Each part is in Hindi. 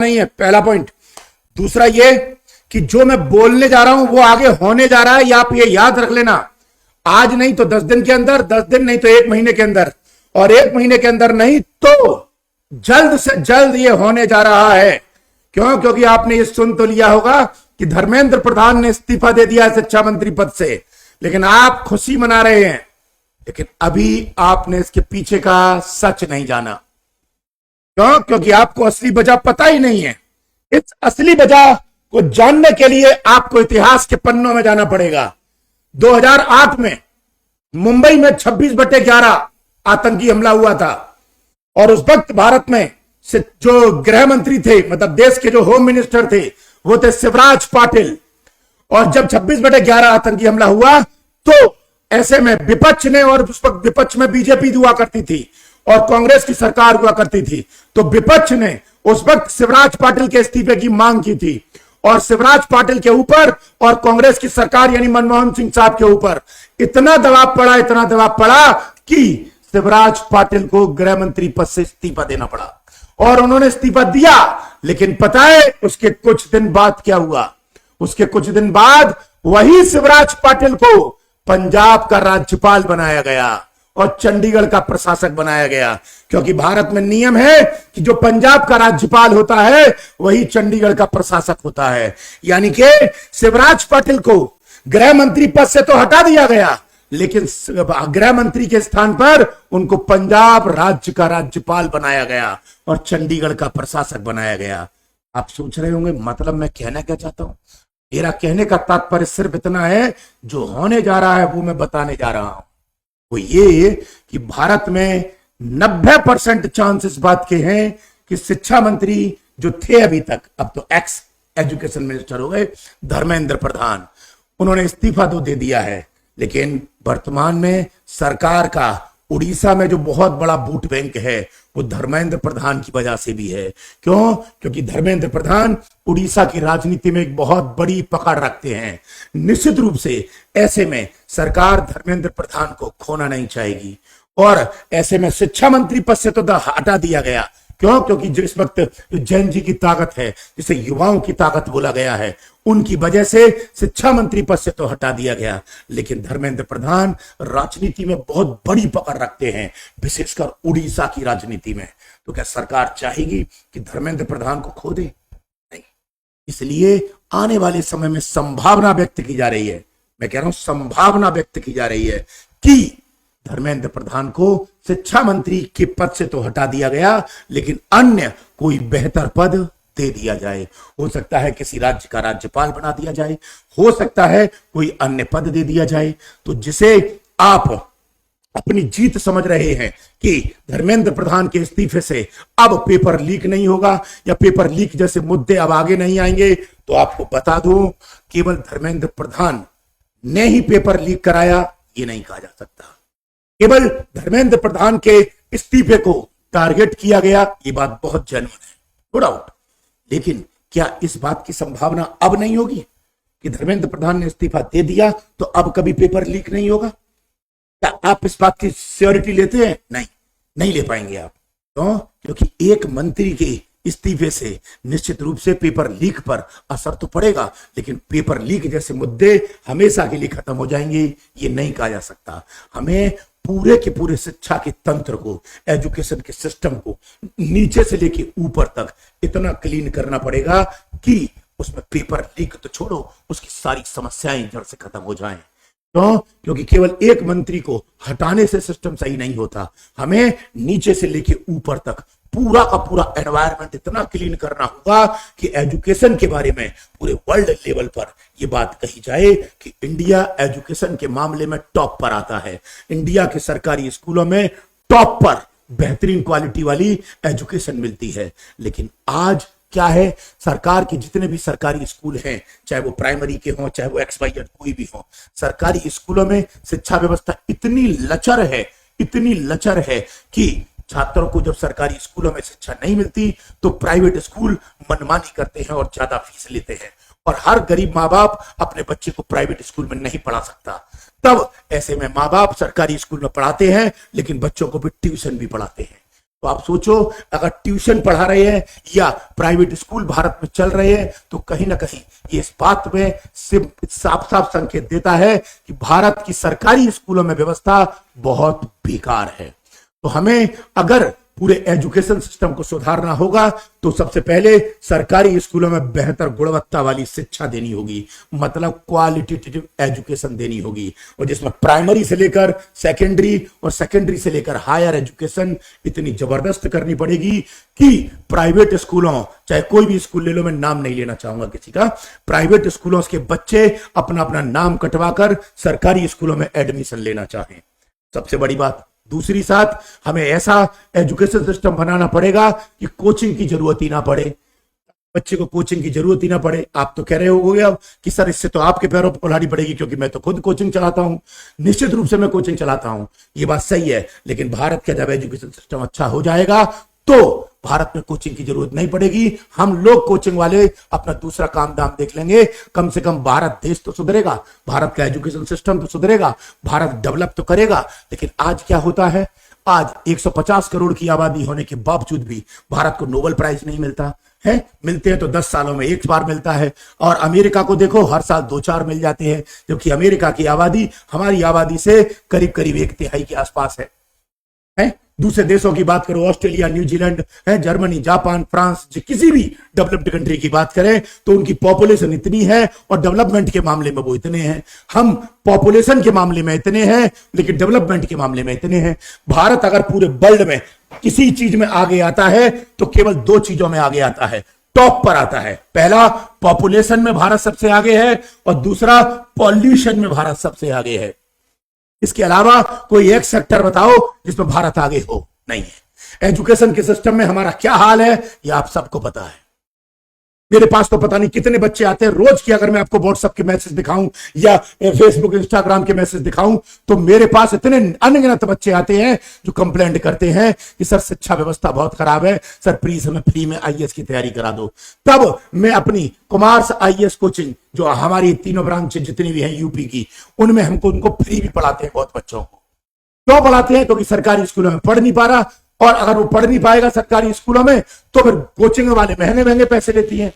नहीं है, पहला पॉइंट। दूसरा ये कि जो मैं बोलने जा रहा हूं वो आगे होने जा रहा है, या आप ये याद रख लेना, आज नहीं तो 10 दिन के अंदर, 10 दिन नहीं तो 1 महीने के अंदर, और 1 महीने के अंदर नहीं तो जल्द से जल्द ये होने जा रहा है। क्यों? क्योंकि आपने ये सुन तो लिया होगा कि धर्मेंद्र प्रधान ने इस्तीफा दे दिया है शिक्षा मंत्री पद से, लेकिन आप खुशी मना रहे हैं, लेकिन अभी आपने इसके पीछे का सच नहीं जाना। क्यों? क्योंकि आपको असली वजह पता ही नहीं है। इस असली वजह को जानने के लिए आपको इतिहास के पन्नों में जाना पड़ेगा। 2008 में मुंबई में 26/11 आतंकी हमला हुआ था, और उस वक्त भारत में से जो गृह मंत्री थे, मतलब देश के जो होम मिनिस्टर थे, वो थे शिवराज पाटिल। और जब 26/11 आतंकी हमला हुआ तो ऐसे में विपक्ष ने, और उस वक्त विपक्ष में बीजेपी हुआ करती थी और कांग्रेस की सरकार हुआ करती थी, तो विपक्ष ने उस वक्त शिवराज पाटिल के इस्तीफे की मांग की थी, और शिवराज पाटिल के ऊपर और कांग्रेस की सरकार यानी मनमोहन सिंह साहब के ऊपर इतना दबाव पड़ा कि शिवराज पाटिल को गृह मंत्री पद से इस्तीफा देना पड़ा, और उन्होंने इस्तीफा दिया। लेकिन पता है उसके कुछ दिन बाद क्या हुआ? उसके कुछ दिन बाद वही शिवराज पाटिल को पंजाब का राज्यपाल बनाया गया और चंडीगढ़ का प्रशासक बनाया गया, क्योंकि भारत में नियम है कि जो पंजाब का राज्यपाल होता है वही चंडीगढ़ का प्रशासक होता है। यानी कि शिवराज पाटिल को गृह मंत्री पद से तो हटा दिया गया, लेकिन गृह मंत्री के स्थान पर उनको पंजाब राज्य का राज्यपाल बनाया गया और चंडीगढ़ का प्रशासक बनाया गया। आप सोच रहे होंगे मतलब मैं कहना क्या चाहता हूं? मेरा कहने का तात्पर्य सिर्फ इतना है, जो होने जा रहा है वो मैं बताने जा रहा हूं। वो ये कि भारत में 90% चांस इस बात के हैं कि शिक्षा मंत्री जो थे अभी तक, अब तो एक्स एजुकेशन मिनिस्टर हो गए धर्मेंद्र प्रधान, उन्होंने इस्तीफा तो दे दिया है, लेकिन वर्तमान में सरकार का उड़ीसा में जो बहुत बड़ा वोट बैंक है वो धर्मेंद्र प्रधान की वजह से भी है। क्यों? क्योंकि धर्मेंद्र प्रधान उड़ीसा की राजनीति में एक बहुत बड़ी पकड़ रखते हैं। निश्चित रूप से ऐसे में सरकार धर्मेंद्र प्रधान को खोना नहीं चाहेगी, और ऐसे में शिक्षा मंत्री पद से तो हटा दिया गया। क्यों? क्योंकि जिस वक्त जैन जी की ताकत है, जिसे युवाओं की ताकत बोला गया है, उनकी वजह से शिक्षा मंत्री पद से तो हटा दिया गया, लेकिन धर्मेंद्र प्रधान राजनीति में बहुत बड़ी पकड़ रखते हैं, विशेषकर उड़ीसा की राजनीति में। तो क्या सरकार चाहेगी कि धर्मेंद्र प्रधान को खो दे? नहीं। इसलिए आने वाले समय में संभावना व्यक्त की जा रही है, मैं कह रहा हूं संभावना व्यक्त की जा रही है कि धर्मेंद्र प्रधान को शिक्षा मंत्री के पद से तो हटा दिया गया, लेकिन अन्य कोई बेहतर पद दे दिया जाए। हो सकता है किसी राज्य का राज्यपाल बना दिया जाए, हो सकता है कोई अन्य पद दे दिया जाए, तो जिसे आप अपनी जीत समझ रहे हैं कि धर्मेंद्र प्रधान के इस्तीफे से अब पेपर लीक नहीं होगा या पेपर लीक जैसे मुद्दे अब आगे नहीं आएंगे, तो आपको बता दूं केवल धर्मेंद्र प्रधान ने ही पेपर लीक कराया ये नहीं कहा जा सकता। केवल धर्मेंद्र प्रधान के इस्तीफे को टारगेट किया गया, ये बात बहुत जेन्युइन है, नो डाउट। लेकिन क्या इस बात की संभावना अब नहीं होगी कि धर्मेंद्र प्रधान ने इस्तीफा दे दिया तो अब कभी पेपर लीक नहीं होगा? क्या आप इस बात की श्योरिटी लेते हैं? नहीं, नहीं ले पाएंगे आप। क्यों? क्योंकि एक मंत्री के इस्तीफे से निश्चित रूप से पेपर लीक पर असर तो पड़ेगा, लेकिन पेपर लीक जैसे मुद्दे हमेशा के लिए खत्म हो जाएंगे ये नहीं कहा जा सकता। हमें पूरे के पूरे शिक्षा के तंत्र को, एजुकेशन के सिस्टम को नीचे से लेके ऊपर तक इतना क्लीन करना पड़ेगा कि उसमें पेपर लीक तो छोड़ो, उसकी सारी समस्याएं जड़ से खत्म हो जाएं। क्यों? क्योंकि केवल एक मंत्री को हटाने से सिस्टम सही नहीं होता, हमें नीचे से लेके ऊपर तक पूरा का पूरा एनवायरनमेंट इतना क्लीन करना होगा कि एजुकेशन के बारे में पूरे वर्ल्ड लेवल पर यह बात कही जाए कि इंडिया एजुकेशन के मामले में टॉप पर आता है। इंडिया के सरकारी स्कूलों में टॉप पर बेहतरीन क्वालिटी वाली एजुकेशन मिलती है। लेकिन आज क्या है, सरकार के जितने भी सरकारी स्कूल हैं, चाहे वो प्राइमरी के हों चाहे वो XYZ कोई भी हो, सरकारी स्कूलों में शिक्षा व्यवस्था इतनी लचर है कि छात्रों को जब सरकारी स्कूलों में शिक्षा नहीं मिलती तो प्राइवेट स्कूल मनमानी करते हैं और ज्यादा फीस लेते हैं, और हर गरीब माँ बाप अपने बच्चे को प्राइवेट स्कूल में नहीं पढ़ा सकता। तब ऐसे में माँ बाप सरकारी स्कूल में पढ़ाते हैं लेकिन बच्चों को भी ट्यूशन भी पढ़ाते हैं। तो आप सोचो, अगर ट्यूशन पढ़ा रहे हैं या प्राइवेट स्कूल भारत में चल रहे हैं तो कहीं ना कहीं ये इस बात में साफ साफ संकेत देता है कि भारत की सरकारी स्कूलों में व्यवस्था बहुत बेकार है। तो हमें अगर पूरे एजुकेशन सिस्टम को सुधारना होगा तो सबसे पहले सरकारी स्कूलों में बेहतर गुणवत्ता वाली शिक्षा देनी होगी, मतलब क्वालिटेटिव एजुकेशन देनी होगी, और जिसमें प्राइमरी से लेकर सेकेंडरी और सेकेंडरी से लेकर हायर एजुकेशन इतनी जबरदस्त करनी पड़ेगी कि प्राइवेट स्कूलों, चाहे कोई भी स्कूल ले लो, मैं नाम नहीं लेना चाहूंगा किसी का, प्राइवेट स्कूलों के बच्चे अपना अपना नाम कटवाकर सरकारी स्कूलों में एडमिशन लेना चाहें। सबसे बड़ी बात। दूसरी साथ, हमें ऐसा एजुकेशन सिस्टम बनाना पड़ेगा कि कोचिंग की जरूरत ही ना पड़े, बच्चे को कोचिंग की जरूरत ही ना पड़े। आप तो कह रहे होगे अब कि सर इससे तो आपके पैरों पर कुल्हाड़ी पड़ेगी, क्योंकि मैं तो खुद कोचिंग चलाता हूं। निश्चित रूप से मैं कोचिंग चलाता हूं, ये बात सही है, लेकिन भारत का जब एजुकेशन सिस्टम अच्छा हो जाएगा तो भारत में कोचिंग की जरूरत नहीं पड़ेगी। हम लोग कोचिंग वाले अपना दूसरा काम दाम देख लेंगे। कम से कम भारत देश तो सुधरेगा, भारत का एजुकेशन सिस्टम तो सुधरेगा, भारत डेवलप तो करेगा। लेकिन आज क्या होता है, आज 150 करोड़ की आबादी होने के बावजूद भी भारत को नोबेल प्राइज नहीं मिलता है। मिलते हैं तो 10 सालों में एक बार मिलता है, और अमेरिका को देखो हर साल 2-4 मिल जाते हैं, जबकि अमेरिका की आबादी हमारी आबादी से करीब करीब 1/3 के आसपास है। दूसरे देशों की बात करो, ऑस्ट्रेलिया, न्यूजीलैंड है, जर्मनी, जापान, फ्रांस, किसी भी डेवलप्ड कंट्री की बात करें तो उनकी पॉपुलेशन इतनी है और डेवलपमेंट के मामले में वो इतने हैं। हम पॉपुलेशन के मामले में इतने हैं लेकिन डेवलपमेंट के मामले में इतने हैं। भारत अगर पूरे वर्ल्ड में किसी चीज में आगे आता है तो केवल 2 चीजों में आगे आता है, टॉप पर आता है। पहला, पॉपुलेशन में भारत सबसे आगे है, और दूसरा, पॉल्यूशन में भारत सबसे आगे है। इसके अलावा कोई एक सेक्टर बताओ जिसमें भारत आगे हो, नहीं है। एजुकेशन के सिस्टम में हमारा क्या हाल है यह आप सबको पता है। मेरे पास तो पता नहीं कितने बच्चे आते हैं रोज की, अगर मैं आपको व्हाट्सएप के मैसेज दिखाऊं या फेसबुक इंस्टाग्राम के मैसेज दिखाऊं तो मेरे पास इतने अनगिनत बच्चे आते हैं जो कंप्लेंट करते हैं कि सर शिक्षा व्यवस्था बहुत खराब है, सर प्लीज हमें फ्री में आईएएस की तैयारी करा दो। तब मैं अपनी कुमार आईएएस कोचिंग, जो हमारी 3 ब्रांच जितनी भी है यूपी की, उनमें उनको फ्री भी पढ़ाते हैं बहुत बच्चों को। क्यों पढ़ाते हैं? क्योंकि सरकारी स्कूलों में पढ़ नहीं पा रहा, और अगर वो पढ़ नहीं पाएगा सरकारी स्कूलों में तो फिर कोचिंग वाले महंगे महंगे पैसे लेती हैं,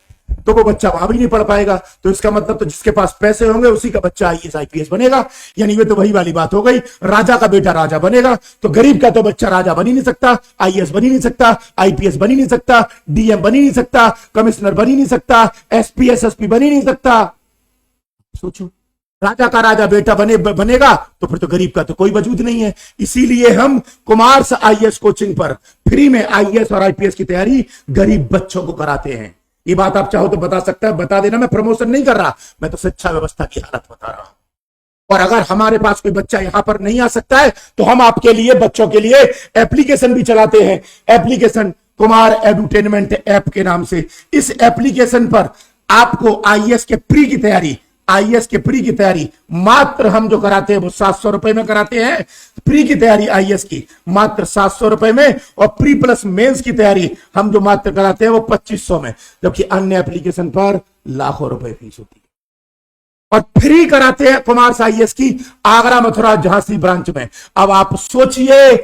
तो वो बच्चा वहां भी नहीं पढ़ पाएगा। तो इसका मतलब तो जिसके पास पैसे होंगे उसी का बच्चा आईएएस आईपीएस बनेगा। यानी वे तो वही वाली बात हो गई, राजा का बेटा राजा बनेगा, तो गरीब का तो बच्चा राजा बन ही नहीं सकता, आईएएस बन ही नहीं सकता, आईपीएस बन ही नहीं सकता, डीएम बन ही नहीं सकता, कमिश्नर बन ही नहीं सकता, एसपी एसएसपी बन ही नहीं सकता। सोचो, राजा का राजा बेटा बनेगा तो फिर तो गरीब का तो कोई वजूद नहीं है। इसीलिए हम कुमार आईएएस कोचिंग पर फ्री में आईएएस और आईपीएस की तैयारी गरीब बच्चों को कराते हैं। ये बात आप चाहो तो बता सकता है, बता देना, मैं प्रमोशन नहीं कर रहा, मैं तो शिक्षा व्यवस्था की हालत बता रहा हूं। और अगर हमारे पास कोई बच्चा यहां पर नहीं आ सकता है तो हम आपके लिए, बच्चों के लिए एप्लीकेशन भी चलाते हैं। एप्लीकेशन कुमार एडुटेनमेंट ऐप के नाम से। इस एप्लीकेशन पर आपको आईएएस के प्री की तैयारी, आईएएस के प्री की तैयारी मात्र हम जो कराते हैं वो 700 रुपए में कराते हैं। प्री की तैयारी आईएएस की मात्र 700 रुपए में, और प्री प्लस मेंस की तैयारी हम जो मात्र कराते हैं वो 2500 में, जबकि अन्य एप्लीकेशन पर लाखों रुपए फीस होती है। और फ्री कराते हैं कुमार आईएएस की आगरा, मथुरा, झांसी ब्रांच में। अब आप सोचिए,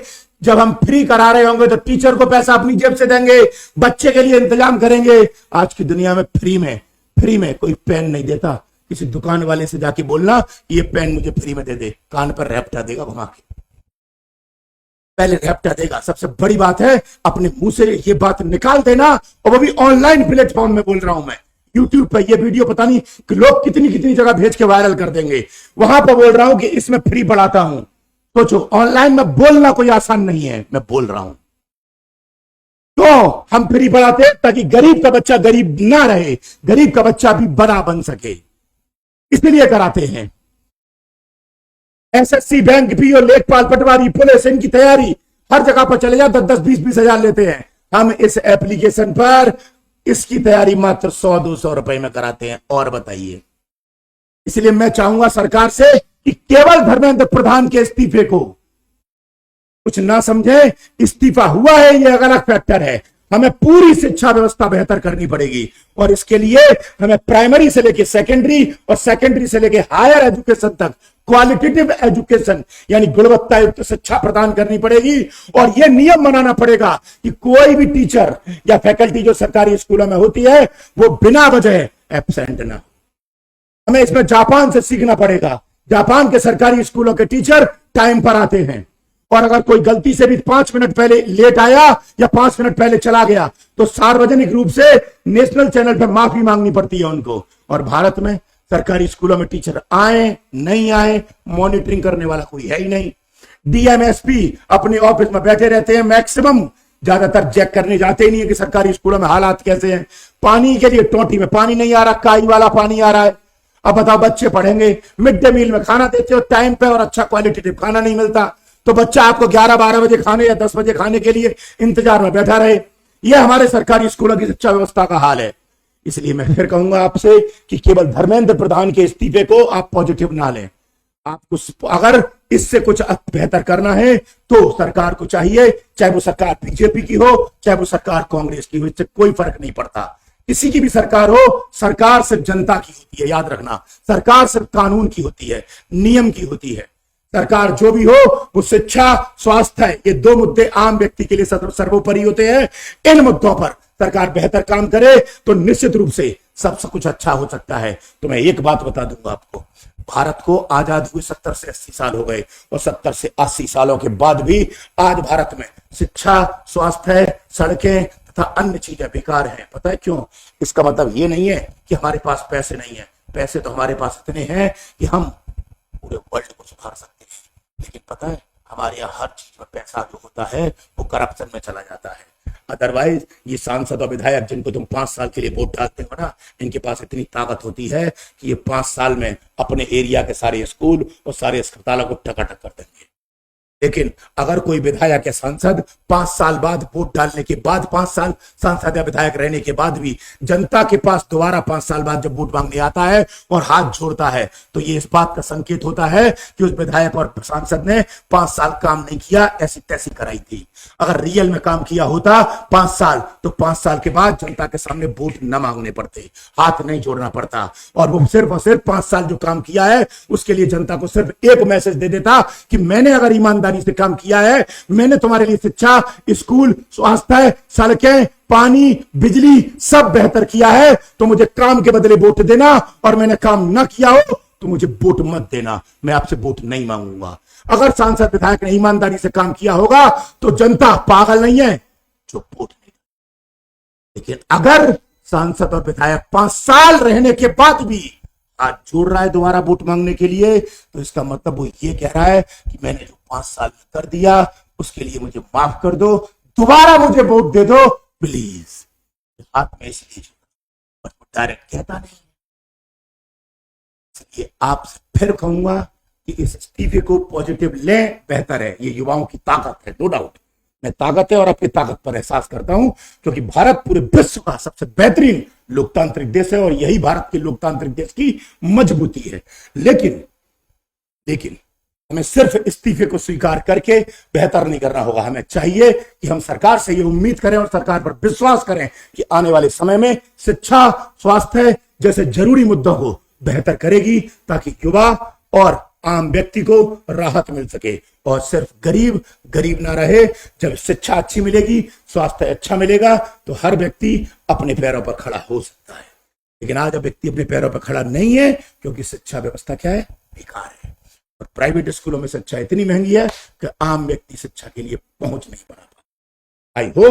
जब हम फ्री करा रहे होंगे तो टीचर को पैसा अपनी जेब से देंगे, बच्चे के लिए इंतजाम करेंगे। आज की दुनिया में फ्री में कोई पेन नहीं देता। किसी दुकान वाले से जाके बोलना ये पेन मुझे फ्री में दे दे, कान पर रैप्टा देगा घुमा के, पहले रैप्टा देगा। सबसे बड़ी बात है अपने मुंह से ये बात निकाल देना, और वो भी ऑनलाइन प्लेटफॉर्म में बोल रहा हूं मैं। यूट्यूब पे ये वीडियो पता नहीं कि लोग कितनी जगह भेज के वायरल कर देंगे, वहां पर बोल रहा हूं कि इसमें फ्री पढ़ाता हूं। सोचो, ऑनलाइन में बोलना कोई आसान नहीं है, मैं बोल रहा हूं। तो हम फ्री पढ़ाते हैं ताकि गरीब का बच्चा गरीब ना रहे, गरीब का बच्चा भी बड़ा बन सके, इसलिए कराते हैं। एसएससी, बैंक, पीओ, लेखपाल, पटवारी, पुलिस, इनकी तैयारी हर जगह पर चले जाओ, 10-10, 20-20 हजार लेते हैं। हम इस एप्लीकेशन पर इसकी तैयारी मात्र 100-200 रुपए में कराते हैं। और बताइए, इसलिए मैं चाहूंगा सरकार से कि केवल धर्मेंद्र प्रधान के इस्तीफे को कुछ ना समझे। इस्तीफा हुआ है ये अलग फैक्टर है, हमें पूरी शिक्षा व्यवस्था बेहतर करनी पड़ेगी और इसके लिए हमें प्राइमरी से लेकर सेकेंडरी और सेकेंडरी से लेकर हायर एजुकेशन तक क्वालिटेटिव एजुकेशन यानी गुणवत्ता युक्त शिक्षा प्रदान करनी पड़ेगी। और यह नियम बनाना पड़ेगा कि कोई भी टीचर या फैकल्टी जो सरकारी स्कूलों में होती है वो बिना वजह एब्सेंट ना। हमें इसमें जापान से सीखना पड़ेगा। जापान के सरकारी स्कूलों के टीचर टाइम पर आते हैं और अगर कोई गलती से भी 5 मिनट पहले लेट आया या 5 मिनट पहले चला गया तो सार्वजनिक रूप से नेशनल चैनल पर माफी मांगनी पड़ती है उनको। और भारत में सरकारी स्कूलों में टीचर आए नहीं आए मॉनिटरिंग करने वाला कोई है ही नहीं। डीएमएसपी अपने ऑफिस में बैठे रहते हैं, मैक्सिमम ज्यादातर चेक करने जाते ही नहीं है कि सरकारी स्कूलों में हालात कैसे हैं। पानी के लिए टोटी में पानी नहीं आ रहा, काई वाला पानी आ रहा है। अब बताओ बच्चे पढ़ेंगे, मिड डे मील में खाना देते हो टाइम पे और अच्छा क्वालिटेटिव खाना नहीं मिलता तो बच्चा आपको 11-12 बजे खाने या 10 बजे खाने के लिए इंतजार में बैठा रहे। यह हमारे सरकारी स्कूलों की शिक्षा व्यवस्था का हाल है। इसलिए मैं फिर कहूंगा आपसे कि केवल धर्मेंद्र प्रधान के इस्तीफे को आप पॉजिटिव ना लें। आपको अगर इससे कुछ बेहतर करना है तो सरकार को चाहिए, चाहे वो सरकार बीजेपी की हो चाहे वो सरकार कांग्रेस की हो, इससे कोई फर्क नहीं पड़ता। किसी की भी सरकार हो, सरकार सिर्फ जनता की होती है, याद रखना। सरकार सिर्फ कानून की होती है, नियम की होती है। सरकार जो भी हो वो शिक्षा स्वास्थ्य है, ये 2 मुद्दे आम व्यक्ति के लिए सर्वोपरि होते हैं। इन मुद्दों पर सरकार बेहतर काम करे तो निश्चित रूप से सब कुछ अच्छा हो सकता है। तो मैं एक बात बता दूंगा आपको, भारत को आजाद हुए 70 से 80 साल हो गए और 70 से 80 सालों के बाद भी आज भारत में शिक्षा, स्वास्थ्य, सड़कें तथा अन्य चीजें बेकार हैं। पता है क्यों? इसका मतलब ये नहीं है कि हमारे पास पैसे नहीं है। पैसे तो हमारे पास इतने हैं कि हम पूरे वर्ल्ड को सुधार सकते हैं, लेकिन पता है हमारे यहाँ हर चीज में पैसा जो होता है वो करप्शन में चला जाता है। अदरवाइज ये सांसद और विधायक जिनको तुम 5 साल के लिए वोट डालते हो ना, इनके पास इतनी ताकत होती है कि ये 5 साल में अपने एरिया के सारे स्कूल और सारे अस्पतालों को टकाटक कर देंगे। लेकिन अगर कोई विधायक या सांसद 5 साल बाद वोट डालने के बाद, 5 साल सांसद या विधायक रहने के बाद भी जनता के पास दोबारा 5 साल बाद जब वोट मांगने आता है और हाथ जोड़ता है तो ये इस बात का संकेत होता है कि उस विधायक और सांसद ने 5 साल काम नहीं किया, ऐसी तैसी कराई थी। अगर रियल में काम किया होता 5 साल तो 5 साल के बाद जनता के सामने वोट न मांगने पड़ते, हाथ नहीं जोड़ना पड़ता। और वो सिर्फ और सिर्फ 5 साल जो काम किया है उसके लिए जनता को सिर्फ एक मैसेज दे देता कि मैंने अगर ईमानदारी से काम किया है, मैंने तुम्हारे लिए शिक्षा, स्कूल, स्वास्थ्य, सड़कें, पानी, बिजली सब बेहतर किया है, तो मुझे काम के बदले वोट देना। और मैंने काम ना किया हो तो मुझे वोट मत देना, मैं आपसे वोट नहीं मांगूंगा। अगर सांसद विधायक ने ईमानदारी से काम किया होगा तो जनता पागल नहीं है जो वोट नहीं। लेकिन अगर सांसद और विधायक 5 साल रहने के बाद भी आज जोड़ रहा है दोबारा वोट मांगने के लिए, तो इसका मतलब वो ये कह रहा है कि मैंने जो 5 साल में कर दिया उसके लिए मुझे माफ कर दो, दोबारा मुझे वोट दे दो प्लीज। हाथ में इसलिए वो डायरेक्ट कहता नहीं। इसलिए आपसे फिर कहूंगा कि इस इस्तीफे को पॉजिटिव लें, बेहतर है। ये युवाओं की ताकत है, नो डाउट। मैं ताकत है और अपनी ताकत पर एहसास करता हूं क्योंकि भारत पूरे विश्व का सबसे बेहतरीन लोकतांत्रिक देश है और यही भारत के लोकतांत्रिक देश की मजबूती है। लेकिन हमें सिर्फ इस्तीफे को स्वीकार करके बेहतर नहीं करना होगा। हमें चाहिए कि हम सरकार से ये उम्मीद करें और सरकार पर विश्वास करें कि आने वाले समय में शिक्षा, स्वास्थ्य जैसे जरूरी मुद्दों को बेहतर करेगी ताकि युवा और आम व्यक्ति को राहत मिल सके और सिर्फ गरीब ना रहे। जब शिक्षा अच्छी मिलेगी, स्वास्थ्य अच्छा मिलेगा तो हर व्यक्ति अपने पैरों पर खड़ा हो सकता है। लेकिन आज अब व्यक्ति अपने पैरों पर खड़ा नहीं है क्योंकि शिक्षा व्यवस्था क्या है? बेकार है। और प्राइवेट स्कूलों में शिक्षा इतनी महंगी है कि आम व्यक्ति शिक्षा के लिए पहुंच नहीं पा रहा। I hope